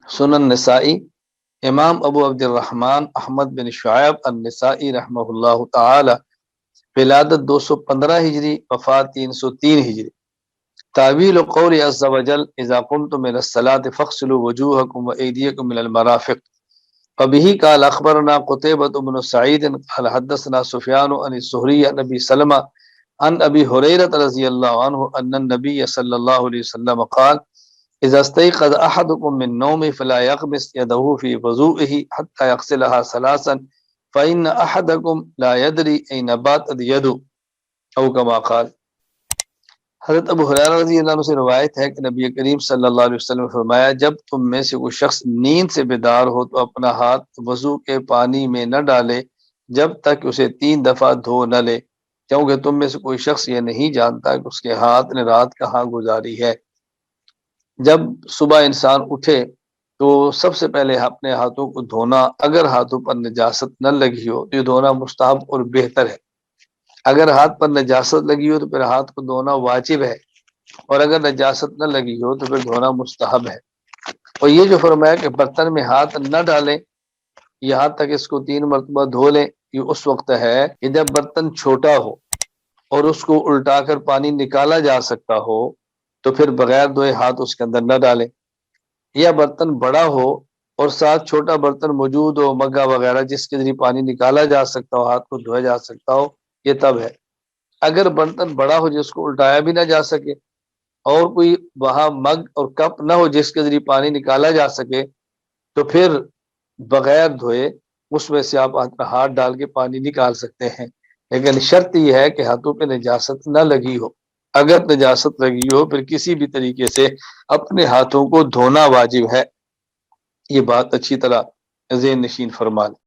سنن نسائی، امام ابو عبد الرحمن احمد بن شعیب النسائی رحمہ اللہ تعالی، ولادت 215 ہجری، وفات 303 ہجری۔ تعویل قول عز وجل اذا قمتم الى الصلاة فاغسلوا وجوهكم وايديكم الى المرافق، فبه قال اخبرنا قتيبة بن سعيد قال حدثنا سفيان عن الزهري عن ابي سلمة عن ابي هريرة رضي الله عنه ان النبي صلى الله عليه وسلم قال اذا استيقظ احدكم من نومه فلا يغمس يده في وضوئه حتى يغسلها ثلاثا فان احدكم لا يدري اين باتت يده او كما قال۔ حضرت ابو ہریرہ رضی اللہ عنہ سے روایت ہے کہ نبی کریم صلی اللہ علیہ وسلم نے فرمایا، جب تم میں سے کوئی شخص نیند سے بیدار ہو تو اپنا ہاتھ وضو کے پانی میں نہ ڈالے جب تک اسے 3 دفعہ دھو نہ لے، کیونکہ تم میں سے کوئی شخص یہ نہیں جانتا کہ اس کے ہاتھ نے رات کہاں گزاری ہے۔ جب صبح انسان اٹھے تو سب سے پہلے اپنے ہاتھوں کو دھونا، اگر ہاتھوں پر نجاست نہ لگی ہو تو یہ دھونا مستحب اور بہتر ہے۔ اگر ہاتھ پر نجاست لگی ہو تو پھر ہاتھ کو دھونا واجب ہے، اور اگر نجاست نہ لگی ہو تو پھر دھونا مستحب ہے۔ اور یہ جو فرمایا کہ برتن میں ہاتھ نہ ڈالیں یہاں تک اس کو 3 مرتبہ دھو لیں، یہ اس وقت ہے کہ جب برتن چھوٹا ہو اور اس کو الٹا کر پانی نکالا جا سکتا ہو تو پھر بغیر دھوئے ہاتھ اس کے اندر نہ ڈالیں، یا برتن بڑا ہو اور ساتھ چھوٹا برتن موجود ہو، مگا وغیرہ جس کے ذریعے پانی نکالا جا سکتا ہو، ہاتھ کو دھویا جا سکتا ہو، یہ تب ہے۔ اگر برتن بڑا ہو جس کو الٹایا بھی نہ جا سکے اور کوئی وہاں مگ اور کپ نہ ہو جس کے ذریعے پانی نکالا جا سکے تو پھر بغیر دھوئے اس میں سے آپ ہاتھ ڈال کے پانی نکال سکتے ہیں، لیکن شرط یہ ہے کہ ہاتھوں پہ نجاست نہ لگی ہو۔ اگر نجاست لگی ہو پھر کسی بھی طریقے سے اپنے ہاتھوں کو دھونا واجب ہے۔ یہ بات اچھی طرح ذہن نشین فرما لیں۔